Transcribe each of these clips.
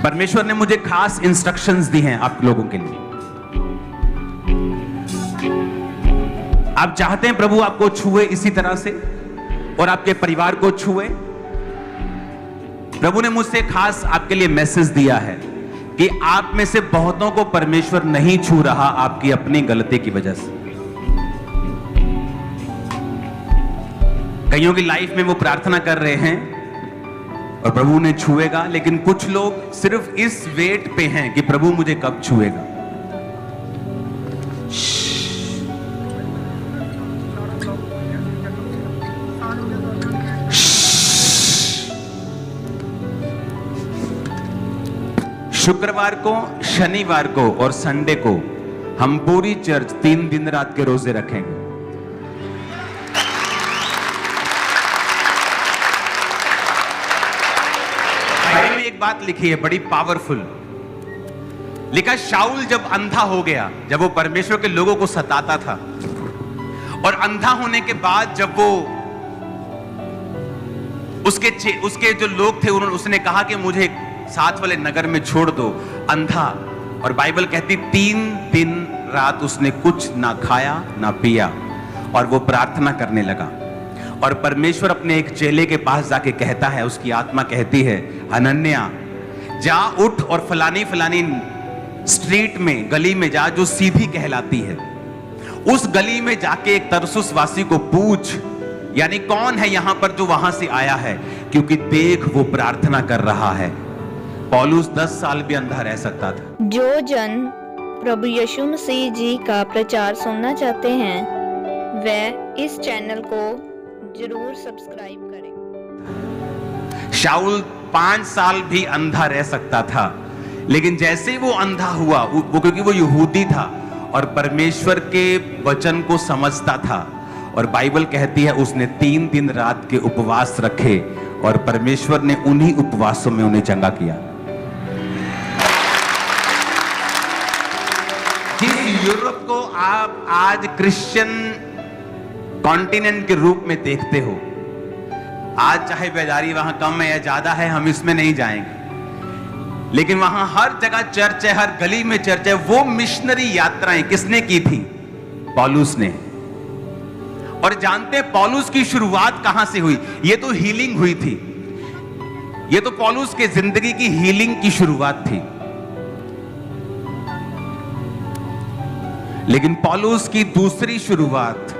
परमेश्वर ने मुझे खास इंस्ट्रक्शंस दी हैं आप लोगों के लिए। आप चाहते हैं प्रभु आपको छुए इसी तरह से और आपके परिवार को छुए। प्रभु ने मुझसे खास आपके लिए मैसेज दिया है कि आप में से बहुतों को परमेश्वर नहीं छू रहा आपकी अपनी गलती की वजह से। कईयों की लाइफ में वो प्रार्थना कर रहे हैं और प्रभु ने छुएगा, लेकिन कुछ लोग सिर्फ इस वेट पे हैं कि प्रभु मुझे कब छुएगा। शुक्रवार को, शनिवार को और संडे को हम पूरी चर्च 3 दिन रात के रोजे रखेंगे। बाइबल में एक बात लिखी है बड़ी पावरफुल, लिखा शाऊल जब अंधा हो गया, जब वो परमेश्वर के लोगों को सताता था, और अंधा होने के बाद जब वो उसके जो लोग थे उसने कहा कि मुझे साथ वाले नगर में छोड़ दो, अंधा। और बाइबल कहती 3 दिन रात उसने कुछ ना खाया ना पिया और वो प्रार्थना करने लगा। और परमेश्वर अपने एक चेले के पास जाके कहता है, उसकी आत्मा कहती है, हनन्या जा, उठ और फलानी फलानी स्ट्रीट में, गली में जा जो सीधी कहलाती है, उस गली में जाके एक तरसुस वासी को पूछ, यानी कौन है यहां पर जो वहां से आया है, क्योंकि देख वो प्रार्थना कर रहा है। पौलुस 10 साल भी अंधा रह सकता था। जो जन प्रभु यीशु मसीह जी का प्रचार सुनना चाहते हैं वे इस चैनल को जरूर सब्सक्राइब करें। शाऊल 5 साल भी अंधा रह सकता था, लेकिन जैसे वो अंधा हुआ, वो क्योंकि वो यहूदी था और परमेश्वर के वचन को समझता था, और बाइबल कहती है उसने 3 दिन रात के उपवास रखे और परमेश्वर ने उन्हीं उपवासों में उन्हें चंगा किया। जिस यूरोप को आप आज क्रिश्चियन कॉन्टिनेंट के रूप में देखते हो, आज चाहे बेदारी वहां कम है या ज्यादा है, हम इसमें नहीं जाएंगे, लेकिन वहां हर जगह चर्च है, हर गली में चर्च है। वो मिशनरी यात्राएं किसने की थी? पौलुस ने। और जानते हैं पौलुस की शुरुआत कहां से हुई? ये तो हीलिंग हुई थी, ये तो पौलुस के जिंदगी की हीलिंग की शुरुआत थी। लेकिन पौलुस की दूसरी शुरुआत,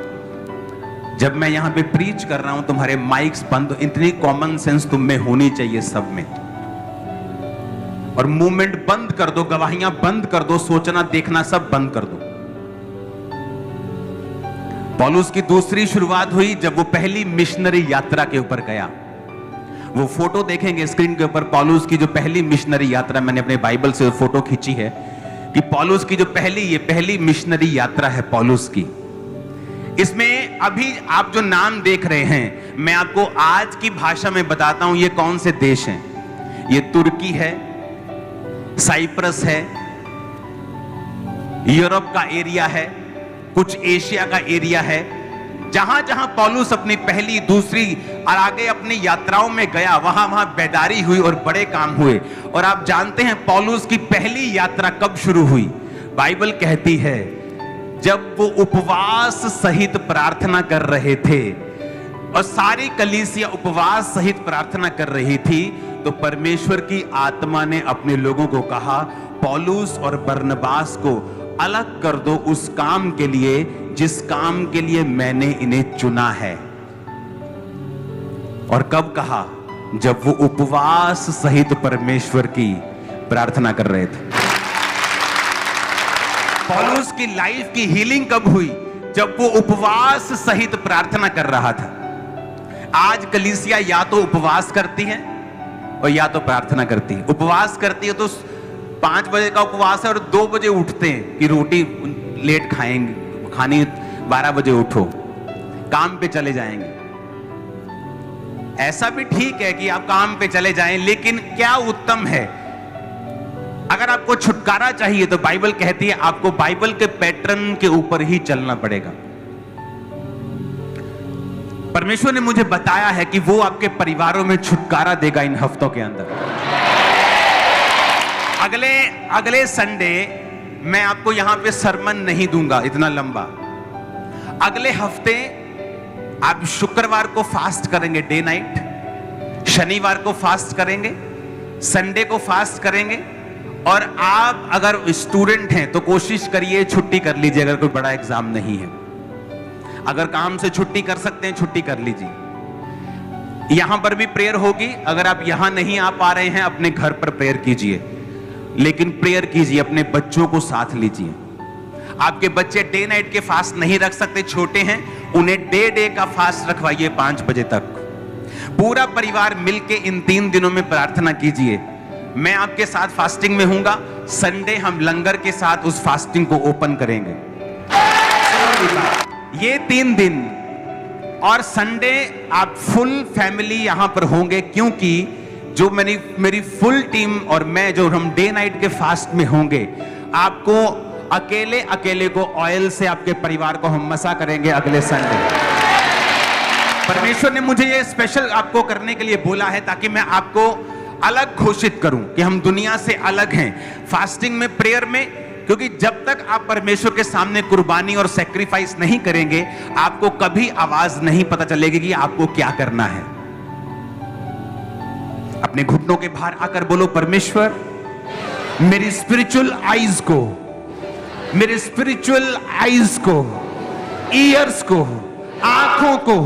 जब मैं यहां पे प्रीच कर रहा हूं, तुम्हारे माइक्स बंद, इतनी कॉमन सेंस तुम में होनी चाहिए सब में, और मूवमेंट बंद कर दो, गवाहियां बंद कर दो, सोचना देखना सब बंद कर दो। पौलुस की दूसरी शुरुआत हुई जब वो पहली मिशनरी यात्रा के ऊपर गया। वो फोटो देखेंगे स्क्रीन के ऊपर, पौलुस की जो पहली मिशनरी यात्रा, मैंने अपने बाइबल से फोटो खींची है कि पौलुस की जो पहली मिशनरी यात्रा है पौलुस की। इसमें अभी आप जो नाम देख रहे हैं, मैं आपको आज की भाषा में बताता हूं ये कौन से देश हैं। ये तुर्की है, साइप्रस है, यूरोप का एरिया है, कुछ एशिया का एरिया है। जहां जहां पौलुस अपनी पहली, दूसरी और आगे अपनी यात्राओं में गया, वहां वहां बेदारी हुई और बड़े काम हुए। और आप जानते हैं पौलुस की पहली यात्रा कब शुरू हुई? बाइबल कहती है जब वो उपवास सहित प्रार्थना कर रहे थे, और सारी कलीसिया उपवास सहित प्रार्थना कर रही थी, तो परमेश्वर की आत्मा ने अपने लोगों को कहा, पौलुस और बरनबास को अलग कर दो उस काम के लिए जिस काम के लिए मैंने इन्हें चुना है। और कब कहा? जब वो उपवास सहित परमेश्वर की प्रार्थना कर रहे थे। पौलुस की लाइफ की हीलिंग कब हुई? जब वो उपवास सहित प्रार्थना कर रहा था। आज कलीसिया या तो उपवास करती है और या तो प्रार्थना करती है। उपवास करती है तो 5 बजे का उपवास है और 2 बजे उठते हैं कि रोटी लेट खाएंगे, खानी 12 बजे उठो, काम पे चले जाएंगे। ऐसा भी ठीक है कि आप काम पे चले जाएं, लेकिन क्या उत्तम है? अगर आपको छुटकारा चाहिए तो बाइबल कहती है आपको बाइबल के पैटर्न के ऊपर ही चलना पड़ेगा। परमेश्वर ने मुझे बताया है कि वो आपके परिवारों में छुटकारा देगा इन हफ्तों के अंदर। अगले संडे मैं आपको यहां पे सरमन नहीं दूंगा इतना लंबा। अगले हफ्ते आप शुक्रवार को फास्ट करेंगे डे नाइट, शनिवार को फास्ट करेंगे, संडे को फास्ट करेंगे। और आप अगर स्टूडेंट हैं तो कोशिश करिए छुट्टी कर लीजिए अगर कोई बड़ा एग्जाम नहीं है। अगर काम से छुट्टी कर सकते हैं छुट्टी कर लीजिए। यहां पर भी प्रेयर होगी, अगर आप यहां नहीं आ पा रहे हैं अपने घर पर प्रेयर कीजिए, लेकिन प्रेयर कीजिए, अपने बच्चों को साथ लीजिए। आपके बच्चे डे नाइट के फास्ट नहीं रख सकते, छोटे हैं, उन्हें डे का फास्ट रखवाइए 5 बजे तक। पूरा परिवार मिलके इन 3 दिनों में प्रार्थना कीजिए। मैं आपके साथ फास्टिंग में हूंगा। संडे हम लंगर के साथ उस फास्टिंग को ओपन करेंगे। ये 3 दिन और संडे आप फुल फैमिली यहां पर होंगे, क्योंकि जो मेरी फुल टीम और मैं जो हम डे नाइट के फास्ट में होंगे, आपको अकेले को ऑयल से आपके परिवार को हम मसा करेंगे अगले संडे। परमेश्वर ने मुझे ये स्पेशल आपको करने के लिए बोला है ताकि मैं आपको अलग घोषित करूं कि हम दुनिया से अलग हैं फास्टिंग में, प्रेयर में। क्योंकि जब तक आप परमेश्वर के सामने कुर्बानी और सैक्रिफाइस नहीं करेंगे, आपको कभी आवाज नहीं पता चलेगी कि आपको क्या करना है। अपने घुटनों के बाहर आकर बोलो, परमेश्वर मेरी स्पिरिचुअल आईज को, ईयर्स को, आंखों को,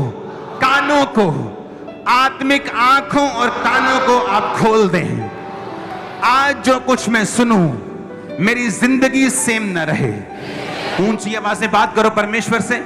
कानों को, आत्मिक आंखों और कानों को आप खोल दें। आज जो कुछ मैं सुनूं मेरी जिंदगी सेम न रहे। ऊंची आवाज से बात करो परमेश्वर से।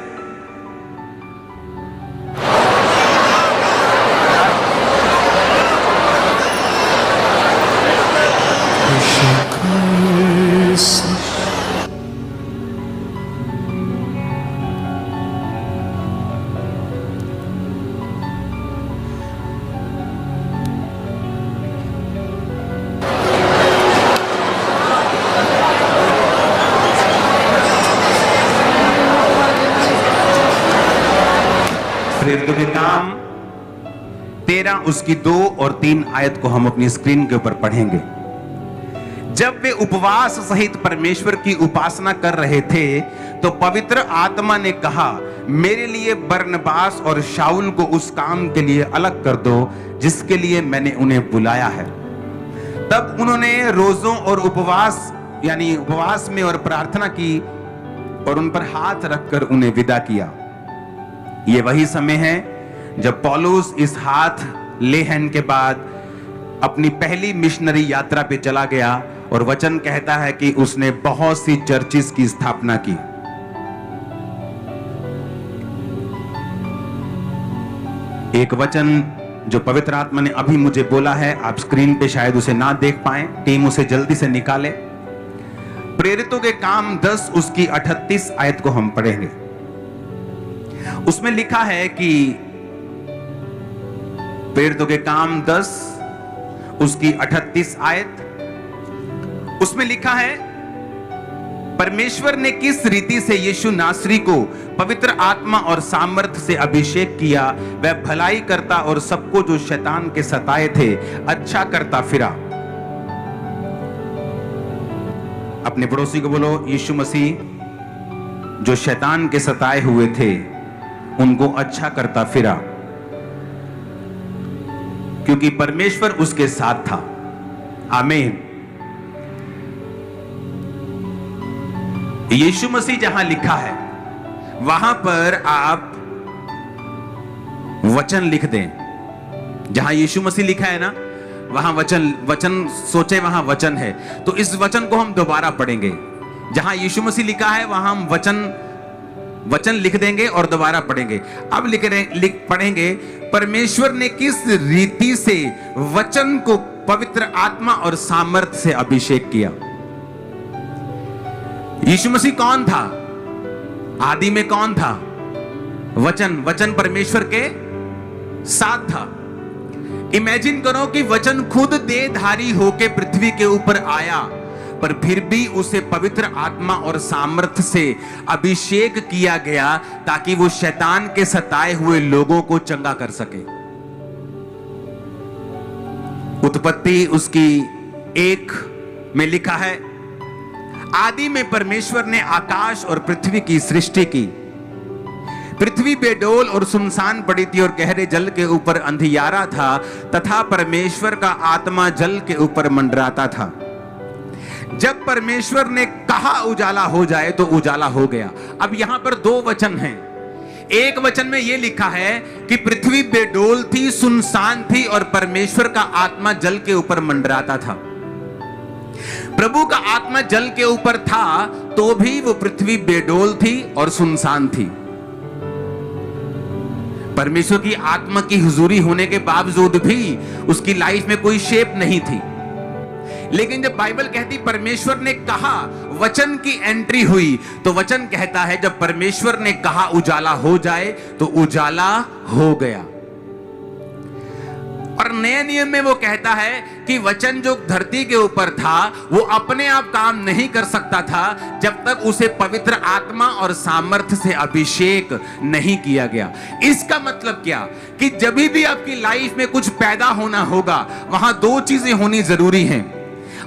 प्रेरितों के काम 13 उसकी 2 और 3 आयत को हम अपनी स्क्रीन के ऊपर पढ़ेंगे। जब वे उपवास सहित परमेश्वर की उपासना कर रहे थे तो पवित्र आत्मा ने कहा, मेरे लिए बरनबास और शाऊल को उस काम के लिए अलग कर दो जिसके लिए मैंने उन्हें बुलाया है। तब उन्होंने रोजों और उपवास में और प्रार्थना की और उन पर हाथ रखकर उन्हें विदा किया। ये वही समय है जब पौलुस इस हाथ लेहन के बाद अपनी पहली मिशनरी यात्रा पे चला गया और वचन कहता है कि उसने बहुत सी चर्चिस की स्थापना की। एक वचन जो पवित्र आत्मा ने अभी मुझे बोला है, आप स्क्रीन पे शायद उसे ना देख पाए, टीम उसे जल्दी से निकाले। प्रेरितों के काम 10 उसकी 38 आयत को हम पढ़ेंगे। उसमें लिखा है कि प्रेरितों के काम 10 उसकी 38 आयत, उसमें लिखा है, परमेश्वर ने किस रीति से यीशु नासरी को पवित्र आत्मा और सामर्थ से अभिषेक किया, वह भलाई करता और सबको जो शैतान के सताए थे अच्छा करता फिरा। अपने पड़ोसी को बोलो, यीशु मसीह जो शैतान के सताए हुए थे उनको अच्छा करता फिरा, क्योंकि परमेश्वर उसके साथ था। आमीन। यीशु मसीह जहां लिखा है वहां पर आप वचन लिख दें। जहां यीशु मसीह लिखा है ना, वहां वचन सोचे वहां वचन है, तो इस वचन को हम दोबारा पढ़ेंगे। जहां यीशु मसीह लिखा है वहां हम वचन लिख देंगे और दोबारा पढ़ेंगे। अब पढ़ेंगे, परमेश्वर ने किस रीति से वचन को पवित्र आत्मा और सामर्थ से अभिषेक किया। यीशु मसीह कौन था? आदि में कौन था? वचन परमेश्वर के साथ था। इमेजिन करो कि वचन खुद देहधारी होके पृथ्वी के ऊपर आया, पर फिर भी उसे पवित्र आत्मा और सामर्थ से अभिषेक किया गया ताकि वो शैतान के सताए हुए लोगों को चंगा कर सके। उत्पत्ति उसकी 1 में लिखा है, आदि में परमेश्वर ने आकाश और पृथ्वी की सृष्टि की। पृथ्वी बेडोल और सुनसान पड़ी थी और गहरे जल के ऊपर अंधियारा था, तथा परमेश्वर का आत्मा जल के ऊपर मंडराता था। जब परमेश्वर ने कहा उजाला हो जाए तो उजाला हो गया। अब यहां पर दो वचन हैं। एक वचन में यह लिखा है कि पृथ्वी बेडोल थी, सुनसान थी और परमेश्वर का आत्मा जल के ऊपर मंडराता था। प्रभु का आत्मा जल के ऊपर था तो भी वो पृथ्वी बेडोल थी और सुनसान थी। परमेश्वर की आत्मा की हुजूरी होने के बावजूद भी उसकी लाइफ में कोई शेप नहीं थी। लेकिन जब बाइबल कहती परमेश्वर ने कहा, वचन की एंट्री हुई, तो वचन कहता है जब परमेश्वर ने कहा उजाला हो जाए तो उजाला हो गया। और नए नियम में वो कहता है कि वचन जो धरती के ऊपर था वो अपने आप काम नहीं कर सकता था जब तक उसे पवित्र आत्मा और सामर्थ्य से अभिषेक नहीं किया गया। इसका मतलब क्या कि जब भी आपकी लाइफ में कुछ पैदा होना होगा, वहां दो चीजें होनी जरूरी हैं।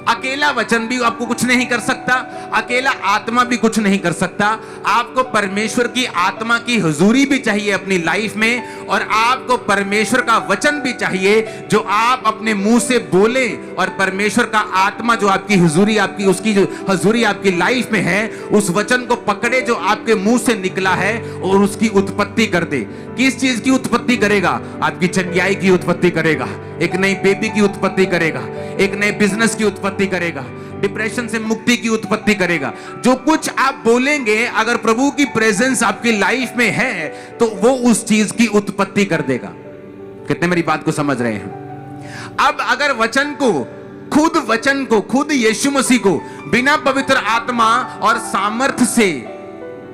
अकेला वचन भी आपको कुछ नहीं कर सकता, अकेला आत्मा भी कुछ नहीं कर सकता। आपको परमेश्वर की आत्मा की हुजूरी भी चाहिए अपनी लाइफ में, और आपको परमेश्वर का वचन भी चाहिए जो आप अपने मुंह से बोले, और परमेश्वर का आत्मा जो आपकी हुजूरी, आपकी उसकी जो हुजूरी आपकी लाइफ में है, उस वचन को पकड़े जो आपके मुंह से निकला है और उसकी उत्पत्ति कर दे। किस चीज की उत्पत्ति करेगा? आपकी चंगाई की उत्पत्ति करेगा, एक नई बेबी की उत्पत्ति करेगा, एक नए बिजनेस की उत्पत्ति करेगा, डिप्रेशन से मुक्ति की उत्पत्ति करेगा। जो कुछ आप बोलेंगे, अगर प्रभु की प्रेजेंस आपकी लाइफ में है तो वो उस चीज की उत्पत्ति कर देगा। कितने मेरी बात को समझ रहे हैं? अब अगर वचन को खुद यीशु मसीह को बिना पवित्र आत्मा और सामर्थ्य से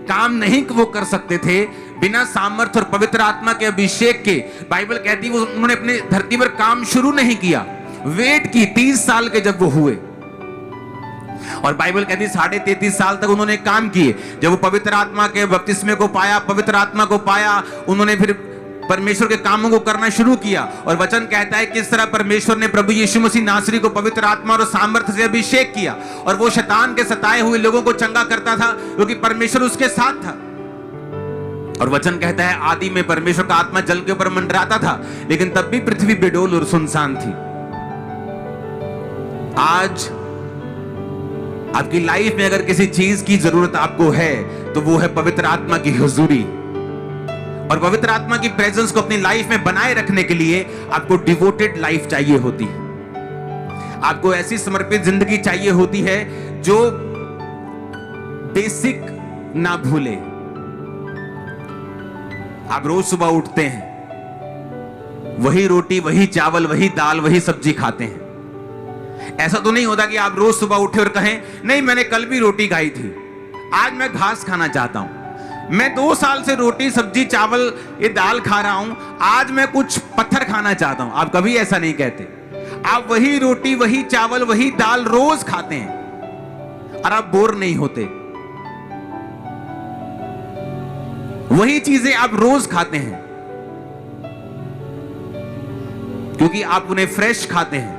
काम नहीं वो कर सकते थे, बिना सामर्थ्य और पवित्र आत्मा के अभिषेक के, बाइबल कहती है उन्होंने अपने धरती पर काम शुरू नहीं किया, वेट की 30 साल के जब वो हुए। और बाइबल कहती है 33.5 साल तक उन्होंने काम किए। जब वो पवित्र आत्मा के बपतिस्मे को पाया, पवित्र आत्मा को पाया, उन्होंने फिर परमेश्वर के कामों को करना शुरू किया। और वचन कहता है किस तरह परमेश्वर ने प्रभु यीशु मसीह नासरी को पवित्र आत्मा और सामर्थ्य से अभिषेक किया, और वो शैतान के सताए हुए लोगों को चंगा करता था क्योंकि परमेश्वर उसके साथ था। और वचन कहता है आदि में परमेश्वर का आत्मा जल के ऊपर मंडराता था, लेकिन तब भी पृथ्वी बेडोल और सुनसान थी। आज आपकी लाइफ में अगर किसी चीज की जरूरत आपको है तो वो है पवित्र आत्मा की हुजूरी। और पवित्र आत्मा की प्रेजेंस को अपनी लाइफ में बनाए रखने के लिए आपको डिवोटेड लाइफ चाहिए होती है। आपको ऐसी समर्पित जिंदगी चाहिए होती है जो बेसिक ना भूले। आप रोज सुबह उठते हैं, वही रोटी, वही चावल, वही दाल, वही सब्जी खाते हैं। ऐसा तो नहीं होता कि आप रोज सुबह उठे और कहें नहीं मैंने कल भी रोटी खाई थी, आज मैं घास खाना चाहता हूं, मैं 2 साल से रोटी सब्जी चावल ये दाल खा रहा हूं, आज मैं कुछ पत्थर खाना चाहता हूं। आप कभी ऐसा नहीं कहते। आप वही रोटी, वही चावल, वही दाल रोज खाते हैं और आप बोर नहीं होते। वही चीजें आप रोज खाते हैं क्योंकि आप उन्हें फ्रेश खाते हैं।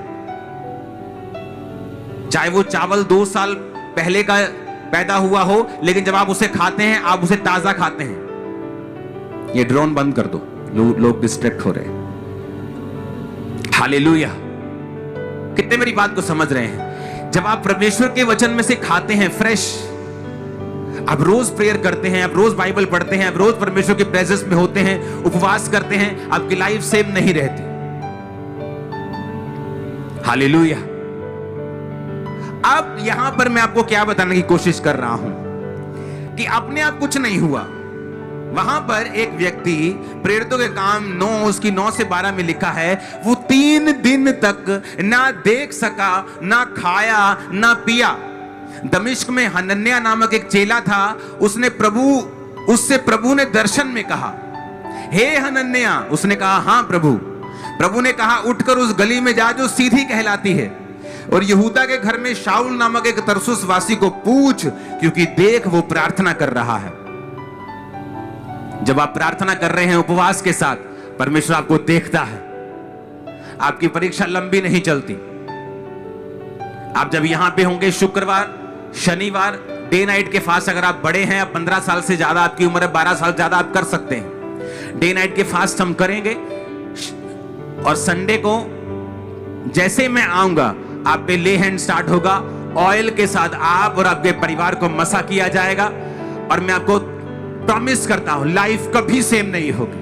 चाहे वो चावल 2 साल पहले का पैदा हुआ हो, लेकिन जब आप उसे खाते हैं आप उसे ताजा खाते हैं। ये ड्रोन बंद कर दो, लोग डिस्ट्रैक्ट हो रहे हैं। हालेलुया। कितने मेरी बात को समझ रहे हैं? जब आप परमेश्वर के वचन में से खाते हैं फ्रेश, आप रोज प्रेयर करते हैं, आप रोज बाइबल पढ़ते हैं, आप रोज परमेश्वर के प्रेजेंस में होते हैं, उपवास करते हैं, आपकी लाइफ सेम नहीं रहती। हालेलुया। अब यहां पर मैं आपको क्या बताने की कोशिश कर रहा हूं कि अपने आप कुछ नहीं हुआ। वहां पर एक व्यक्ति, प्रेरितों के काम 9 उसकी 9 से 12 में लिखा है, वो 3 दिन तक ना देख सका, ना खाया, ना पिया। दमिश्क में हनन्याह नामक एक चेला था, उससे प्रभु ने दर्शन में कहा, हे हनन्याह। उसने कहा हां प्रभु। प्रभु ने कहा उठकर उस गली में जा जो सीधी कहलाती है, और यहूदा के घर में शाऊल नामक एक तरसुस वासी को पूछ, क्योंकि देख वो प्रार्थना कर रहा है। जब आप प्रार्थना कर रहे हैं उपवास के साथ, परमेश्वर आपको देखता है। आपकी परीक्षा लंबी नहीं चलती, आप जब यहां पे होंगे शुक्रवार शनिवार डे नाइट के फास्ट, अगर आप बड़े हैं, आप 15 साल से ज्यादा आपकी उम्र है, 12 साल ज्यादा आप कर सकते हैं, डे नाइट के फास्ट हम करेंगे। और संडे को जैसे मैं आऊंगा आप पे ले हैंड स्टार्ट होगा, ऑयल के साथ आप और आपके परिवार को मसा किया जाएगा। और मैं आपको प्रॉमिस करता हूं लाइफ कभी सेम नहीं होगी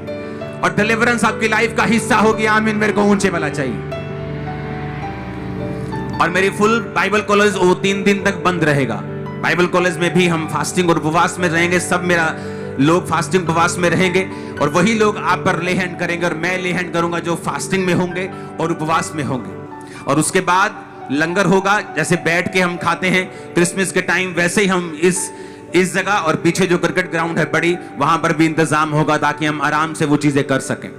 और डिलीवरेंस आपकी लाइफ का हिस्सा होगी। आमीन। मेरे को ऊंचे वाला चाहिए। और मेरी फुल बाइबल कॉलेज वो 3 दिन तक बंद रहेगा। बाइबल कॉलेज में भी हम फास्टिंग और उपवास में रहेंगे, सब मेरा लोग फास्टिंग उपवास में रहेंगे और वही लोग आप पर ले हैंड करेंगे और मैं ले हैंड करूंगा जो फास्टिंग में होंगे और उपवास में होंगे। और उसके बाद लंगर होगा, जैसे बैठ के हम खाते हैं क्रिसमस के टाइम, वैसे ही हम इस जगह और पीछे जो क्रिकेट ग्राउंड है बड़ी, वहां पर भी इंतजाम होगा ताकि हम आराम से वो चीजें कर सकें।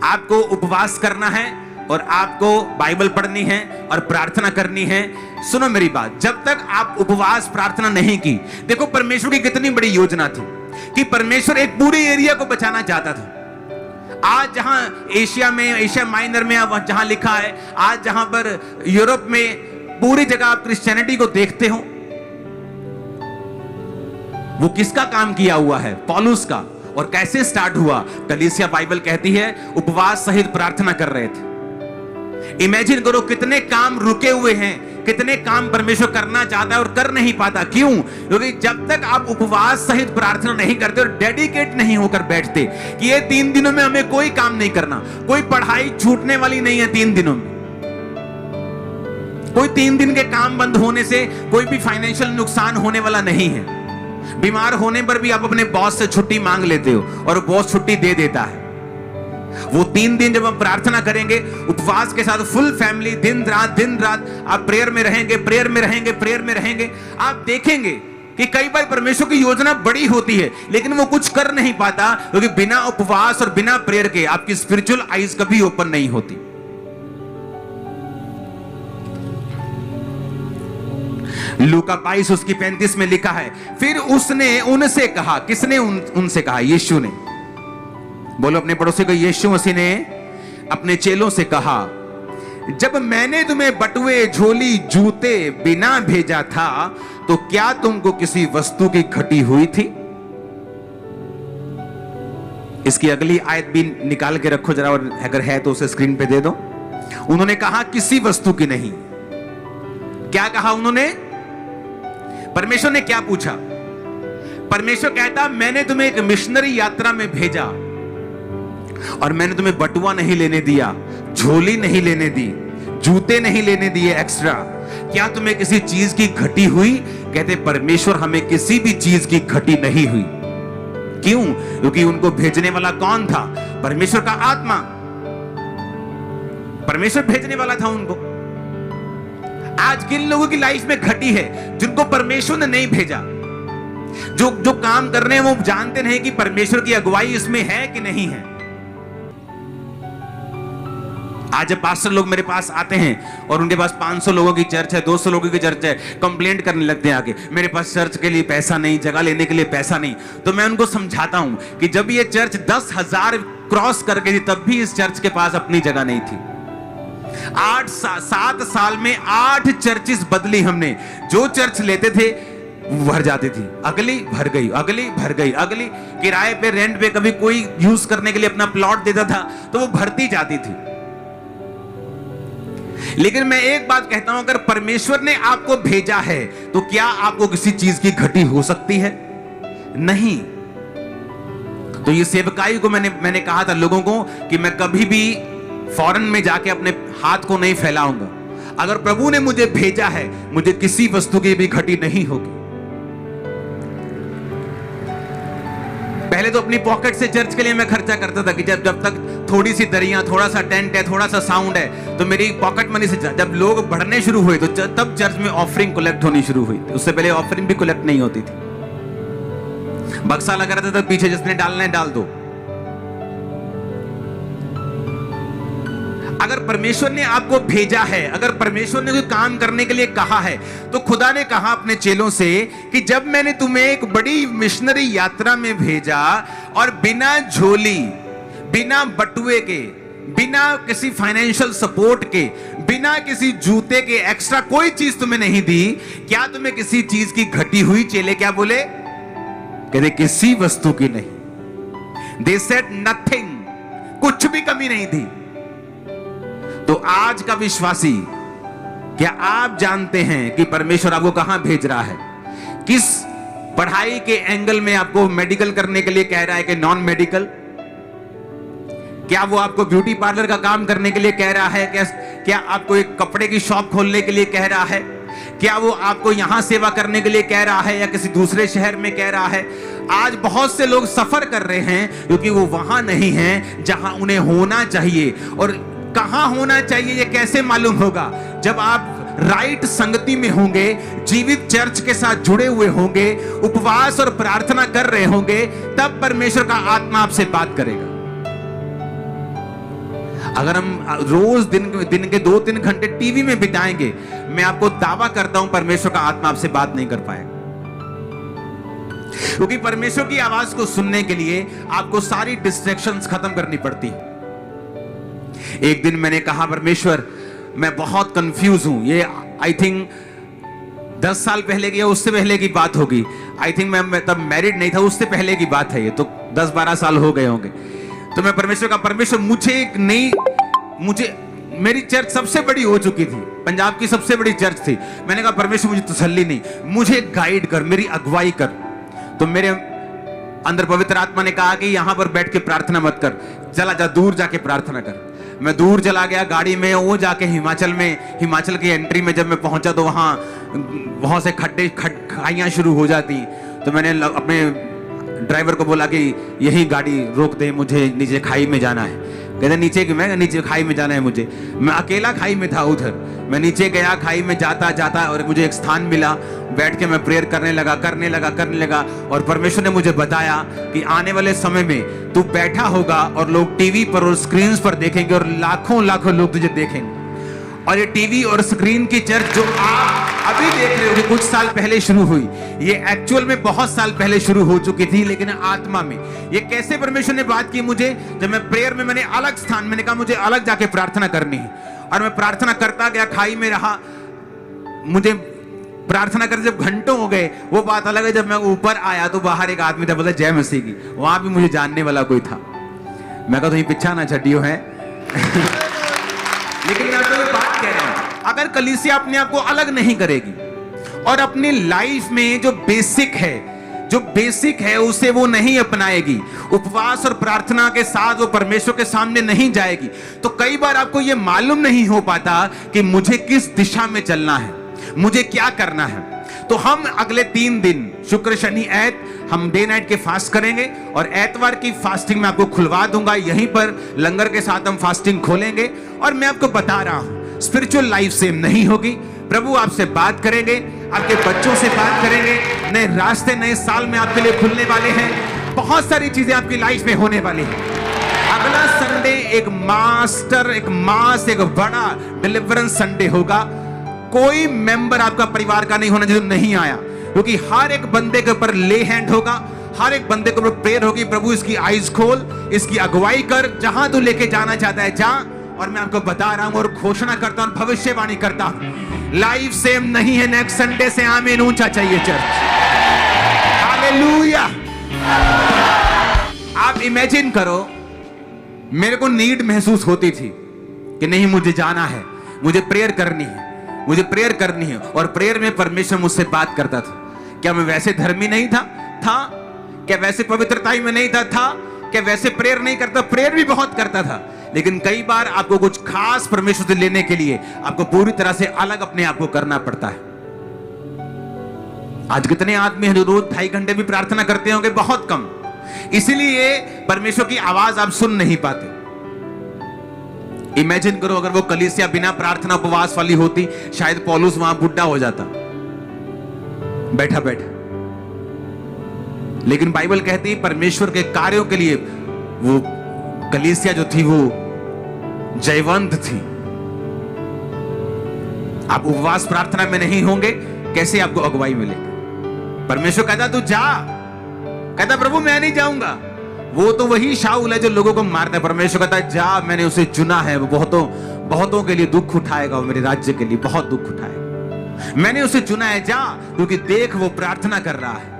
आपको उपवास करना है और आपको बाइबल पढ़नी है और प्रार्थना करनी है। सुनो मेरी बात, जब तक आप उपवास प्रार्थना नहीं की, देखो परमेश्वर की कितनी बड़ी योजना थी कि परमेश्वर एक पूरे एरिया को बचाना चाहता था। आज जहां एशिया में, एशिया माइनर में जहां लिखा है, आज जहां पर यूरोप में पूरी जगह आप क्रिश्चियनिटी को देखते हो, वो किसका काम किया हुआ है? पौलुस का। और कैसे स्टार्ट हुआ? कलीसिया बाइबल कहती है उपवास सहित प्रार्थना कर रहे थे। इमेजिन करो कितने काम रुके हुए हैं, कितने काम परमेश्वर करना चाहता है और कर नहीं पाता। क्यों? क्योंकि जब तक आप उपवास सहित प्रार्थना नहीं करते और डेडिकेट नहीं होकर बैठते कि ये 3 दिनों में हमें कोई काम नहीं करना, कोई पढ़ाई छूटने वाली नहीं है 3 दिनों में, कोई 3 दिन के काम बंद होने से कोई भी फाइनेंशियल नुकसान होने वाला नहीं है। बीमार होने पर भी आप अपने बॉस से छुट्टी मांग लेते हो और बॉस छुट्टी दे देता है। वो 3 दिन जब हम प्रार्थना करेंगे उपवास के साथ, फुल फैमिली दिन रात आप प्रेयर में रहेंगे, प्रेयर में रहेंगे, प्रेयर में रहेंगे, आप देखेंगे कि कई बार परमेश्वर की योजना बड़ी होती है लेकिन वो कुछ कर नहीं पाता क्योंकि बिना उपवास और बिना प्रेयर के आपकी स्पिरिचुअल आईज कभी ओपन नहीं होती। लूका 22 उसकी 35 में लिखा है, फिर उसने उनसे कहा, किसने उनसे कहा? यीशु ने। बोलो अपने पड़ोसी को, यीशु मसीह ने अपने चेलों से कहा, जब मैंने तुम्हें बटुए, झोली, जूते बिना भेजा था तो क्या तुमको किसी वस्तु की घटी हुई थी? इसकी अगली आयत भी निकाल के रखो जरा, और अगर है तो उसे स्क्रीन पे दे दो। उन्होंने कहा किसी वस्तु की नहीं। क्या कहा उन्होंने? परमेश्वर ने क्या पूछा? परमेश्वर कहता मैंने तुम्हें एक मिशनरी यात्रा में भेजा और मैंने तुम्हें बटुआ नहीं लेने दिया, झोली नहीं लेने दी, जूते नहीं लेने दिए एक्स्ट्रा। क्या तुम्हें किसी चीज की घटी हुई? कहते परमेश्वर हमें किसी भी चीज की घटी नहीं हुई। क्यों? क्योंकि उनको भेजने वाला कौन था? परमेश्वर का आत्मा। परमेश्वर भेजने वाला था उनको। आज किन लोगों की लाइफ में घटी है? जिनको परमेश्वर ने नहीं भेजा, जो काम कर रहे हैं वो जानते नहीं कि परमेश्वर की अगुवाई इसमें है कि नहीं है। आज जब पास्टर लोग मेरे पास आते हैं और उनके पास 500 लोगों की चर्च है, 200 लोगों की चर्च है, कंप्लेंट करने लगते हैं आके, मेरे पास चर्च के लिए पैसा नहीं, जगह लेने के लिए पैसा नहीं, तो मैं उनको समझाता हूं कि जब ये चर्च 10,000 क्रॉस करके थी तब भी इस चर्च के पास अपनी जगह नहीं थी। 7 साल में 8 चर्चिस बदली हमने। जो चर्च लेते थे भर जाती थी, अगली भर गई, अगली भर गई, अगली किराए पे, रेंट पे कभी कोई यूज करने के लिए अपना प्लॉट देता था तो वो भरती जाती थी। लेकिन मैं एक बात कहता हूं, अगर परमेश्वर ने आपको भेजा है तो क्या आपको किसी चीज की घटी हो सकती है? नहीं। तो ये सेवकाई को मैंने कहा था लोगों को कि मैं कभी भी फॉरेन में जाके अपने हाथ को नहीं फैलाऊंगा। अगर प्रभु ने मुझे भेजा है, मुझे किसी वस्तु की भी घटी नहीं होगी। पहले तो अपनी पॉकेट से चर्च के लिए मैं खर्चा करता था कि जब तक थोड़ी सी दरियां, थोड़ा सा टेंट है, थोड़ा सा साउंड है, तो मेरी पॉकेट मनी से। जब लोग बढ़ने शुरू हुए तो तब चर्च में ऑफरिंग कलेक्ट होनी शुरू हुई। उससे पहले ऑफरिंग भी कलेक्ट नहीं होती थी। बक्सा लगा रहता था पीछे, जिसने डालना है डाल दो। अगर परमेश्वर ने आपको भेजा है, अगर परमेश्वर ने कोई काम करने के लिए कहा है, तो खुदा ने कहा अपने चेलों से कि जब मैंने तुम्हें एक बड़ी मिशनरी यात्रा में भेजा और बिना झोली, बिना बटुए के, बिना किसी फाइनेंशियल सपोर्ट के, बिना किसी जूते के, एक्स्ट्रा कोई चीज तुम्हें नहीं दी, क्या तुम्हें किसी चीज की घटी हुई? चेले क्या बोले? कहते किसी वस्तु की नहीं। दे सेड नथिंग, कुछ भी कमी नहीं थी। तो आज का विश्वासी, क्या आप जानते हैं कि परमेश्वर आपको कहां भेज रहा है? किस पढ़ाई के एंगल में आपको मेडिकल करने के लिए कह रहा है कि नॉन मेडिकल? क्या वो आपको ब्यूटी पार्लर का काम करने के लिए कह रहा है? क्या आपको एक कपड़े की शॉप खोलने के लिए कह रहा है? क्या वो आपको यहां सेवा करने के लिए कह रहा है या किसी दूसरे शहर में कह रहा है? आज बहुत से लोग सफर कर रहे हैं क्योंकि वो वहां नहीं हैं जहां उन्हें होना चाहिए। और कहां होना चाहिए ये कैसे मालूम होगा? जब आप राइट संगति में होंगे, जीवित चर्च के साथ जुड़े हुए होंगे, उपवास और प्रार्थना कर रहे होंगे, तब परमेश्वर का आत्मा आपसे बात करेगा। अगर हम रोज दिन के 2-3 घंटे टीवी में बिताएंगे, मैं आपको दावा करता हूं परमेश्वर का आत्मा आपसे बात नहीं कर पाएगा। क्योंकि परमेश्वर की आवाज को सुनने के लिए आपको सारी डिस्ट्रैक्शंस खत्म करनी पड़ती है। एक दिन मैंने कहा, परमेश्वर मैं बहुत कंफ्यूज हूं। ये आई थिंक 10 साल पहले की या उससे पहले की बात होगी। आई थिंक मैं तब मैरिड नहीं था, उससे पहले की बात है। ये तो 10-12 साल हो गए होंगे। तो मैं परमेश्वर का, परमेश्वर मुझे मेरी चर्च सबसे बड़ी हो चुकी थी, पंजाब की सबसे बड़ी चर्च थी। मैंने कहा परमेश्वर मुझे तसल्ली नहीं, मुझे गाइड कर, मेरी अगुवाई कर। तो मेरे अंदर पवित्र आत्मा ने कहा कि यहां पर बैठ के प्रार्थना मत कर, चला जा दूर जाके प्रार्थना कर। मैं दूर चला गया गाड़ी में, वो जाके हिमाचल की एंट्री में जब मैं पहुंचा तो वहां बहुत से खाइयां शुरू हो जाती। तो मैंने अपने ड्राइवर को बोला कि यही गाड़ी रोक दे, मुझे नीचे खाई में जाना है। कहते नीचे कि मैं नीचे खाई में जाना है मुझे। मैं अकेला खाई में था उधर। मैं नीचे गया, खाई में जाता और मुझे एक स्थान मिला, बैठ के मैं प्रेयर करने लगा। और परमेश्वर ने मुझे बताया कि आने वाले समय में तू बैठा होगा और लोग टीवी पर और स्क्रीन पर देखेंगे और लाखों लोग तुझे देखेंगे। और ये टीवी और स्क्रीन की चर्च जो आप अभी देख रहे हो कि कुछ साल पहले शुरू हुई, ये एक्चुअल में बहुत साल पहले शुरू हो चुकी थी, लेकिन आत्मा में। ये कैसे परमेश्वर ने बात की मुझे? जब मैं प्रेयर में, मैंने अलग स्थान, मैंने कहा मुझे अलग जाके प्रार्थना करनी है। और मैं प्रार्थना करता गया, खाई में रहा। मुझे प्रार्थना करते जब घंटों हो गए, वो बात अलग है। जब मैं ऊपर आया तो बाहर एक आदमी था, बोला जय मसीह की। वहां भी मुझे जानने वाला कोई था। मैं कहा तो पीछा ना छटियो है। लेकिन मैं आपको एक बात कह रहा हूं, अगर कलीसिया अपने आप को अलग नहीं करेगी और अपनी लाइफ में जो बेसिक है उसे वो नहीं अपनाएगी, उपवास और प्रार्थना के साथ वो परमेश्वर के सामने नहीं जाएगी, तो कई बार आपको ये मालूम नहीं हो पाता कि मुझे किस दिशा में चलना है, मुझे क्या करना है। तो हम अगले 3 दिन, शुक्र शनि ऐत, हम डे नाइट के फास्ट करेंगे और एतवार की फास्टिंग मैं आपको खुलवा दूंगा। यहीं पर लंगर के साथ हम फास्टिंग खोलेंगे। और मैं आपको बता रहा हूं, स्पिरिचुअल लाइफ सेम नहीं होगी। प्रभु आपसे बात करेंगे, आपके बच्चों से बात करेंगे। नए रास्ते नए साल में आपके लिए खुलने वाले हैं। बहुत सारी चीजें आपकी लाइफ में होने वाली हैं। अगला संडे एक बड़ा डिलीवरेंस संडे होगा। कोई मेंबर आपका परिवार का नहीं होना जो नहीं आया, क्योंकि हर एक बंदे के ऊपर ले हैंड होगा, हर एक बंदे के ऊपर प्रेयर होगी। प्रभु इसकी आईज खोल, इसकी अगुवाई कर, जहां तू लेके जाना चाहता है जा। और मैं आपको बता रहा हूं और घोषणा करता हूं, भविष्यवाणी करता हूं, लाइफ सेम नहीं है। नेक्स्ट संडे से आमीन ऊंचा चाहिए चर्च। हालेलुया। आप इमेजिन करो, मेरे को नीड महसूस होती थी कि नहीं मुझे जाना है, मुझे प्रेयर करनी है, और प्रेयर में परमेश्वर मुझसे बात करता था। क्या मैं वैसे धर्मी नहीं था? क्या वैसे पवित्रता में नहीं था? क्या वैसे प्रेयर नहीं करता? प्रेयर भी बहुत करता था। लेकिन कई बार आपको कुछ खास परमेश्वर से लेने के लिए आपको पूरी तरह से अलग अपने आप को करना पड़ता है। आज कितने आदमी हैं जो रोज 2.5 घंटे भी प्रार्थना करते होंगे? बहुत कम। इसीलिए परमेश्वर की आवाज आप सुन नहीं पाते। इमेजिन करो, अगर वो कलीसिया बिना प्रार्थना उपवास वाली होती, शायद पौलुस वहां बुढ़ा हो जाता बैठा। लेकिन बाइबल कहती है परमेश्वर के कार्यों के लिए वो कलीसिया जो थी वो जयवंत थी। आप उपवास प्रार्थना में नहीं होंगे, कैसे आपको अगुवाई मिलेगी? परमेश्वर कहता तू जा, कहता प्रभु मैं नहीं जाऊंगा। वो तो वही शाऊल है जो लोगों को मारता है। परमेश्वर कहता है जा, मैंने उसे चुना है, वो बहुतों के लिए दुख उठाएगा, वो मेरे राज्य के लिए बहुत दुख उठाएगा। मैंने उसे चुना है, जा, क्योंकि देख वो प्रार्थना कर रहा है।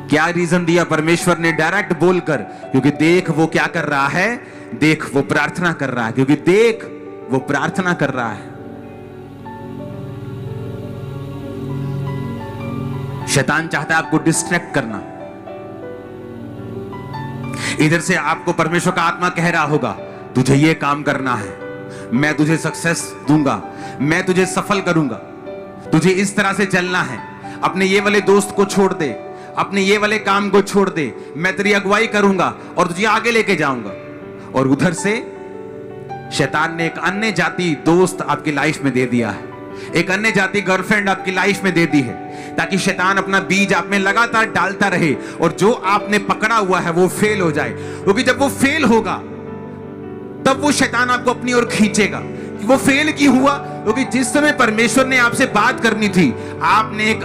क्या रीजन दिया परमेश्वर ने डायरेक्ट बोलकर? क्योंकि देख वो क्या कर रहा है, देख वो प्रार्थना कर रहा है, क्योंकि देख वो प्रार्थना कर रहा है। शैतान चाहता है आपको डिस्ट्रैक्ट करना। इधर से आपको परमेश्वर का आत्मा कह रहा होगा तुझे ये काम करना है, मैं तुझे सक्सेस दूंगा, मैं तुझे सफल करूंगा, तुझे इस तरह से चलना है, अपने ये वाले दोस्त को छोड़ दे, अपने ये वाले काम को छोड़ दे, मैं तेरी अगुवाई करूंगा और तुझे आगे लेके जाऊंगा। और उधर से शैतान ने एक अन्य जाति दोस्त आपकी लाइफ में दे दिया है, एक अन्य जाति गर्लफ्रेंड आपकी लाइफ में दे दी है, ताकि शैतान अपना बीज आप में लगातार डालता रहे और जो आपने पकड़ा हुआ है वो फेल हो जाए। क्योंकि जब वो फेल होगा तब वो शैतान आपको अपनी ओर खींचेगा। वो फेल क्यों हुआ? क्योंकि जिस समय परमेश्वर ने आपसे बात करनी थी, आपने एक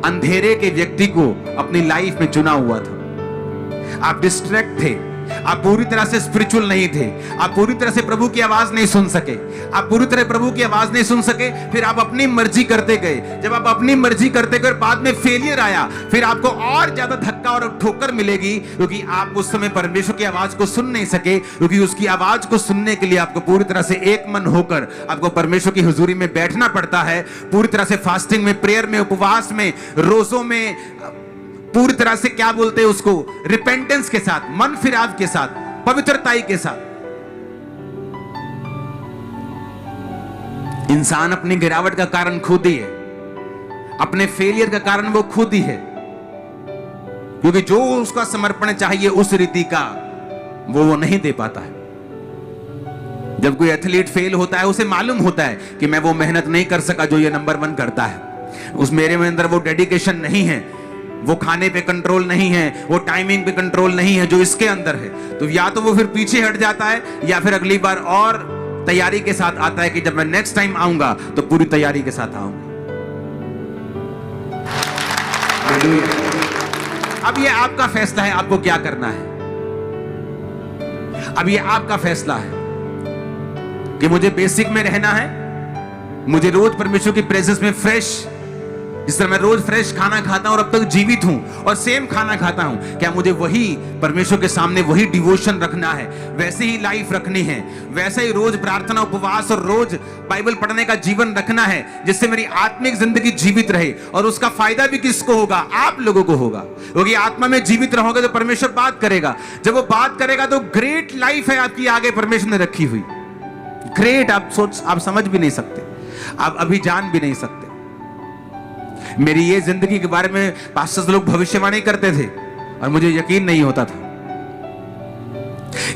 अंधेरे के व्यक्ति को अपनी लाइफ में चुना हुआ था। आप डिस्ट्रैक्ट थे, आप पूरी तरह से स्पिरिचुअल नहीं थे, आप पूरी तरह से प्रभु की आवाज नहीं सुन सके, आप पूरी तरह प्रभु की आवाज नहीं सुन सके। फिर आप अपनी मर्जी करते गए। जब आप अपनी मर्जी करते गए, बाद में फेलियर आया, फिर आपको और ज्यादा धक्का और ठोकर मिलेगी, क्योंकि आप उस समय परमेश्वर की आवाज को सुन नहीं सके। क्योंकि उसकी आवाज को सुनने के लिए आपको पूरी तरह से एक मन होकर आपको परमेश्वर की हुजूरी में बैठना पड़ता है, पूरी तरह से फास्टिंग में, प्रेयर में, उपवास में, रोजों में, पूरी तरह से क्या बोलते हैं उसको, रिपेंटेंस के साथ, मन फिराव के साथ, पवित्रताई के साथ। इंसान अपनी गिरावट का कारण खुद ही है, अपने फेलियर का कारण वो खुद ही है, क्योंकि जो उसका समर्पण चाहिए उस रीति का वो नहीं दे पाता है। जब कोई एथलीट फेल होता है, उसे मालूम होता है कि मैं वो मेहनत नहीं कर सका जो ये नंबर 1 करता है, उस मेरे में अंदर वो डेडिकेशन नहीं है, वो खाने पे कंट्रोल नहीं है, वो टाइमिंग पे कंट्रोल नहीं है जो इसके अंदर है। तो या तो वो फिर पीछे हट जाता है, या फिर अगली बार और तैयारी के साथ आता है कि जब मैं नेक्स्ट टाइम आऊंगा तो पूरी तैयारी के साथ आऊंगा। अब ये आपका फैसला है, आपको क्या करना है। अब ये आपका फैसला है कि मुझे बेसिक में रहना है, मुझे रोज परमेश्वर की प्रेजेंस में फ्रेश, जिस तरह मैं रोज फ्रेश खाना खाता हूं और अब तक जीवित हूं और सेम खाना खाता हूं, क्या मुझे वही परमेश्वर के सामने वही डिवोशन रखना है, वैसे ही लाइफ रखनी है, वैसे ही रोज प्रार्थना, उपवास और रोज बाइबल पढ़ने का जीवन रखना है, जिससे मेरी आत्मिक जिंदगी जीवित रहे। और उसका फायदा भी किसको होगा? आप लोगों को होगा, क्योंकि आत्मा में जीवित रहोगे तो परमेश्वर बात करेगा। जब वो बात करेगा तो ग्रेट लाइफ है आपकी आगे परमेश्वर ने रखी हुई, ग्रेट। आप समझ भी नहीं सकते, आप अभी जान भी नहीं सकते। मेरी ये जिंदगी के बारे में पास्टर्स लोग भविष्यवाणी करते थे और मुझे यकीन नहीं होता था,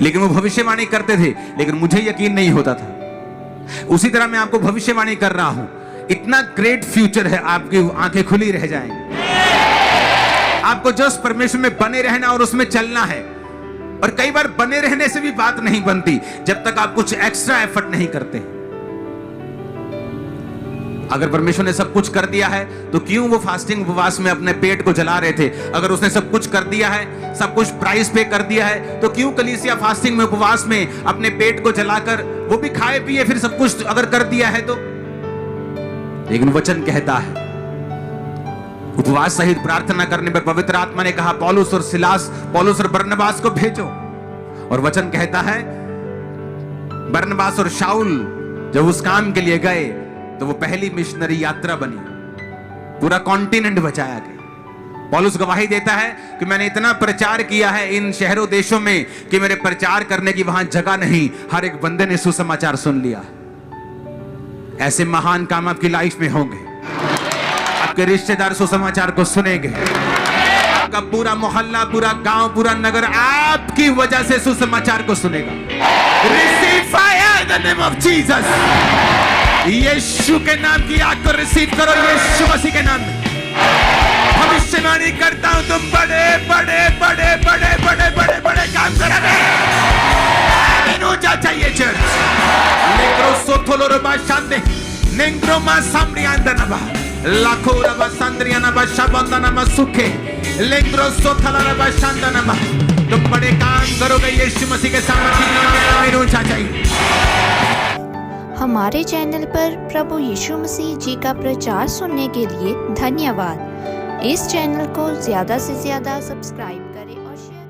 लेकिन वो भविष्यवाणी करते थे लेकिन मुझे यकीन नहीं होता था। उसी तरह मैं आपको भविष्यवाणी कर रहा हूं, इतना ग्रेट फ्यूचर है, आपकी आंखें खुली रह जाएंगी। आपको जस्ट परमेश्वर में बने रहना और उसमें चलना है। और कई बार बने रहने से भी बात नहीं बनती जब तक आप कुछ एक्स्ट्रा एफर्ट नहीं करते। अगर परमेश्वर ने सब कुछ कर दिया है तो क्यों वो फास्टिंग उपवास में अपने पेट को जला रहे थे? अगर उसने सब कुछ कर दिया है, सब कुछ प्राइस पे कर दिया है, तो क्यों कलीसिया फास्टिंग में, उपवास में अपने पेट को जलाकर, वो भी खाए पिए, फिर सब कुछ अगर कर दिया है तो? लेकिन वचन कहता है उपवास सहित प्रार्थना करने पर पवित्र आत्मा ने कहा पौलुस और बरनबास को भेजो। और वचन कहता है बरनबास और शाऊल जब उस काम के लिए गए तो वो पहली मिशनरी यात्रा बनी, पूरा कॉन्टिनेंट बचाया गया। पौलुस गवाही देता है कि मैंने इतना प्रचार किया है इन शहरों देशों में कि मेरे प्रचार करने की वहां जगह नहीं, हर एक बंदे ने सुसमाचार सुन लिया। ऐसे महान काम आपकी लाइफ में होंगे, आपके रिश्तेदार सुसमाचार को सुनेंगे, आपका पूरा मोहल्ला, पूरा गांव, पूरा नगर आपकी वजह से सुसमाचार को सुनेगा। Receive fire in the name of Jesus. यीशु के नाम की आग को रिसीव करो, यीशु मसीह के नाम में भविष्यवाणी करता हूं, तुम बड़े बड़े बड़े बड़े बड़े बड़े बड़े काम करोगे। चाहिए चर्च नेग्रो सोथोलो रोबा शांति नेग्रो मा सामने अंदर नबा लाखो रबा संद्रिया नबा शबंदा नबा सुखे लेंग्रो सोथला रबा शांता नबा। तुम बड़े काम करोगे यीशु मसीह के सामर्थ्य नाम में आमीन ऊंचा चाहिए। हमारे चैनल पर प्रभु यीशु मसीह जी का प्रचार सुनने के लिए धन्यवाद। इस चैनल को ज़्यादा से ज़्यादा सब्सक्राइब करें और शेयर